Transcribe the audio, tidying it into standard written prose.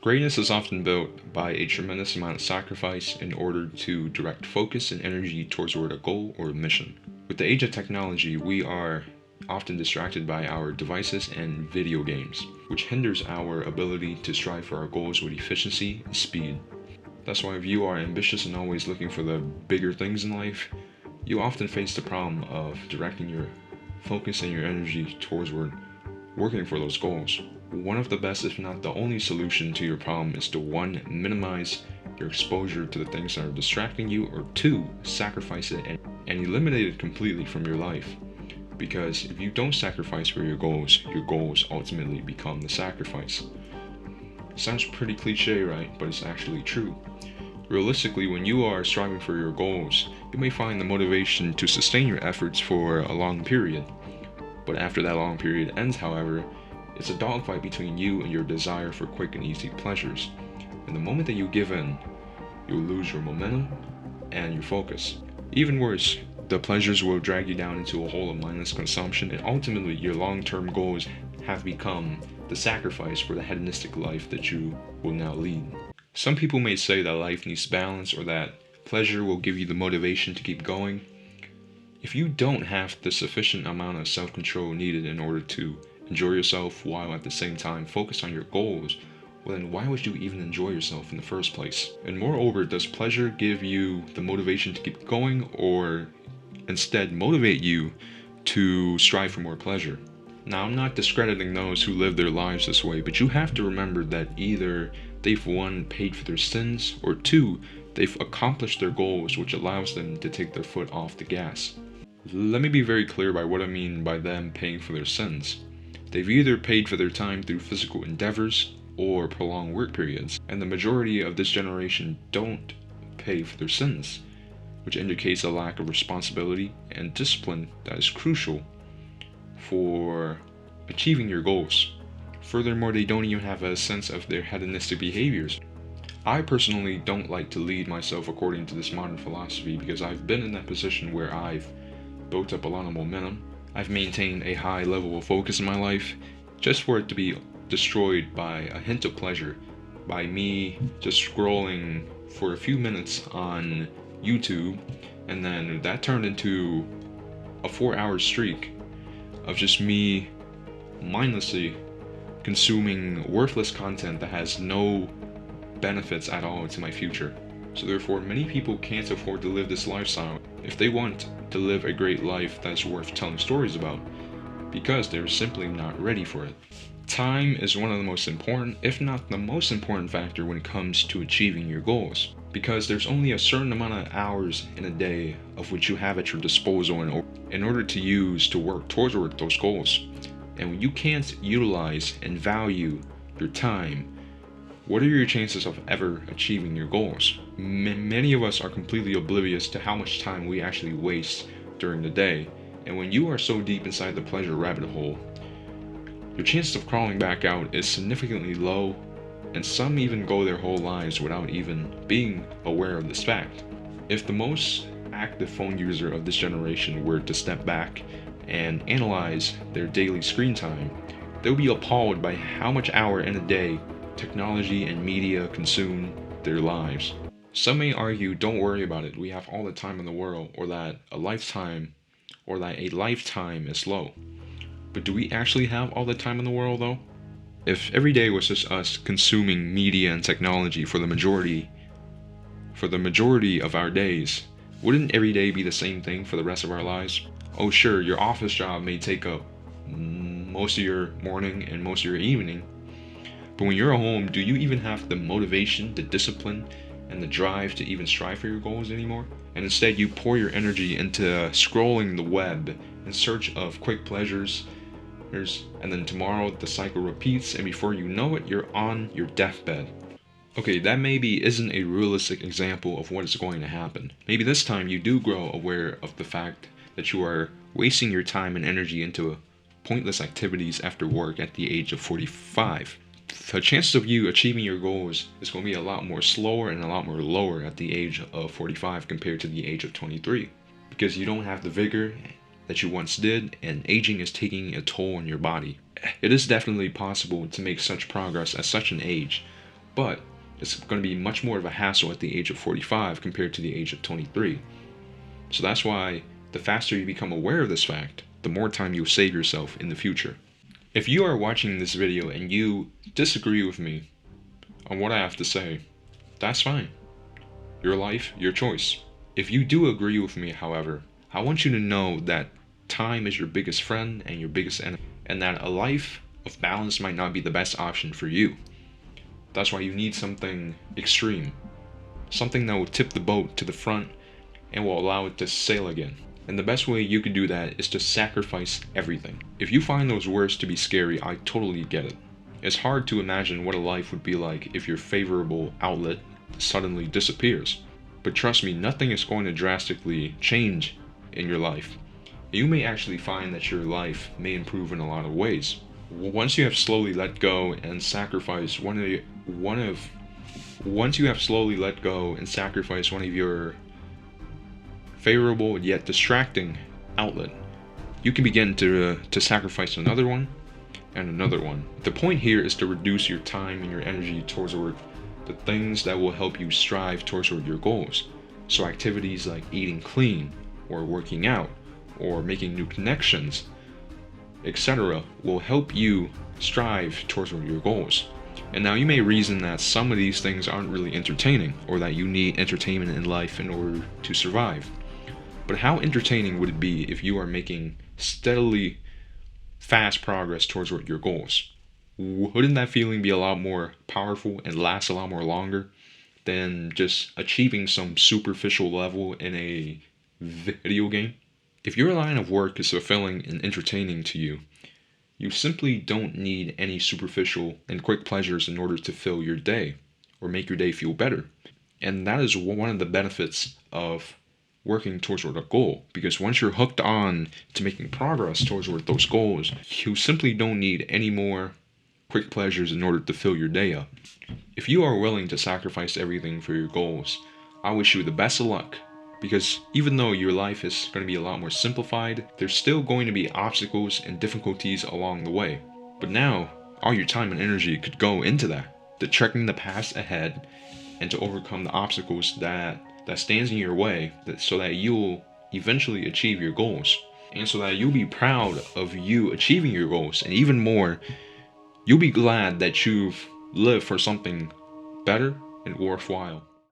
Greatness is often built by a tremendous amount of sacrifice in order to direct focus and energy toward a goal or a mission. With the age of technology, we are often distracted by our devices and video games, which hinders our ability to strive for our goals with efficiency and speed. That's why if you are ambitious and always looking for the bigger things in life, you often face the problem of directing your focus and your energy towards working for those goals. One of the best, if not the only solution to your problem is to 1. Minimize your exposure to the things that are distracting you, or 2. Sacrifice it and eliminate it completely from your life. Because if you don't sacrifice for your goals ultimately become the sacrifice. Sounds pretty cliche, right? But it's actually true. Realistically, when you are striving for your goals, you may find the motivation to sustain your efforts for a long period. But after that long period ends, however, it's a dogfight between you and your desire for quick and easy pleasures. And the moment that you give in, you'll lose your momentum and your focus. Even worse, the pleasures will drag you down into a hole of mindless consumption, and ultimately your long-term goals have become the sacrifice for the hedonistic life that you will now lead. Some people may say that life needs balance, or that pleasure will give you the motivation to keep going. If you don't have the sufficient amount of self-control needed in order to enjoy yourself while at the same time focus on your goals, well then why would you even enjoy yourself in the first place? And moreover, does pleasure give you the motivation to keep going, or instead motivate you to strive for more pleasure? Now, I'm not discrediting those who live their lives this way, but you have to remember that either they've 1. Paid for their sins, or 2. They've accomplished their goals, which allows them to take their foot off the gas. Let me be very clear by what I mean by them paying for their sins. They've either paid for their time through physical endeavors or prolonged work periods, and the majority of this generation don't pay for their sins, which indicates a lack of responsibility and discipline that is crucial for achieving your goals. Furthermore, they don't even have a sense of their hedonistic behaviors. I personally don't like to lead myself according to this modern philosophy, because I've been in that position where I've built up a lot of momentum. I've maintained a high level of focus in my life, just for it to be destroyed by a hint of pleasure, by me just scrolling for a few minutes on YouTube, and then that turned into a 4-hour streak of just me mindlessly consuming worthless content that has no benefits at all to my future. So therefore, many people can't afford to live this lifestyle if they want to live a great life that's worth telling stories about, because they're simply not ready for it. Time is one of the most important, if not the most important factor when it comes to achieving your goals, because there's only a certain amount of hours in a day of which you have at your disposal in order to use to work towards those goals. And when you can't utilize and value your time, what are your chances of ever achieving your goals? Many of us are completely oblivious to how much time we actually waste during the day. And when you are so deep inside the pleasure rabbit hole, your chances of crawling back out is significantly low, and some even go their whole lives without even being aware of this fact. If the most active phone user of this generation were to step back and analyze their daily screen time, they'll be appalled by how much hour in a day technology and media consume their lives. Some may argue, don't worry about it, we have all the time in the world, or that a lifetime is low. But do we actually have all the time in the world though? If every day was just us consuming media and technology for the majority of our days, wouldn't every day be the same thing for the rest of our lives? Oh sure, your office job may take up most of your morning and most of your evening, but when you're at home, do you even have the motivation, the discipline, and the drive to even strive for your goals anymore? And instead you pour your energy into scrolling the web in search of quick pleasures, and then tomorrow the cycle repeats, and before you know it, you're on your deathbed. Okay, that maybe isn't a realistic example of what is going to happen. Maybe this time you do grow aware of the fact that you are wasting your time and energy into pointless activities after work at the age of 45. The chances of you achieving your goals is going to be a lot more slower and a lot more lower at the age of 45 compared to the age of 23, because you don't have the vigor that you once did, and aging is taking a toll on your body. It is definitely possible to make such progress at such an age, but it's going to be much more of a hassle at the age of 45 compared to the age of 23. So that's why the faster you become aware of this fact, the more time you'll save yourself in the future. If you are watching this video and you disagree with me on what I have to say, that's fine. Your life, your choice. If you do agree with me, however, I want you to know that time is your biggest friend and your biggest enemy, and that a life of balance might not be the best option for you. That's why you need something extreme, something that will tip the boat to the front and will allow it to sail again. And the best way you could do that is to sacrifice everything. If you find those words to be scary, I totally get it. It's hard to imagine what a life would be like if your favorable outlet suddenly disappears. But trust me, nothing is going to drastically change in your life. You may actually find that your life may improve in a lot of ways. Once you have slowly let go and sacrificed one of your favorable yet distracting outlet, you can begin to sacrifice another one and another one. The point here is to reduce your time and your energy towards the things that will help you strive towards your goals. So activities like eating clean or working out or making new connections, etc., will help you strive towards your goals. And now you may reason that some of these things aren't really entertaining, or that you need entertainment in life in order to survive. But how entertaining would it be if you are making steadily fast progress towards your goals? Wouldn't that feeling be a lot more powerful and last a lot more longer than just achieving some superficial level in a video game? If your line of work is fulfilling and entertaining to you, you simply don't need any superficial and quick pleasures in order to fill your day or make your day feel better. And that is one of the benefits of working towards a goal, because once you're hooked on to making progress towards those goals, you simply don't need any more quick pleasures in order to fill your day up. If you are willing to sacrifice everything for your goals, I wish you the best of luck, because even though your life is going to be a lot more simplified, there's still going to be obstacles and difficulties along the way. But now, all your time and energy could go into that, to checking the path ahead and to overcome the obstacles that stands in your way, so that you'll eventually achieve your goals, and so that you'll be proud of you achieving your goals, and even more, you'll be glad that you've lived for something better and worthwhile.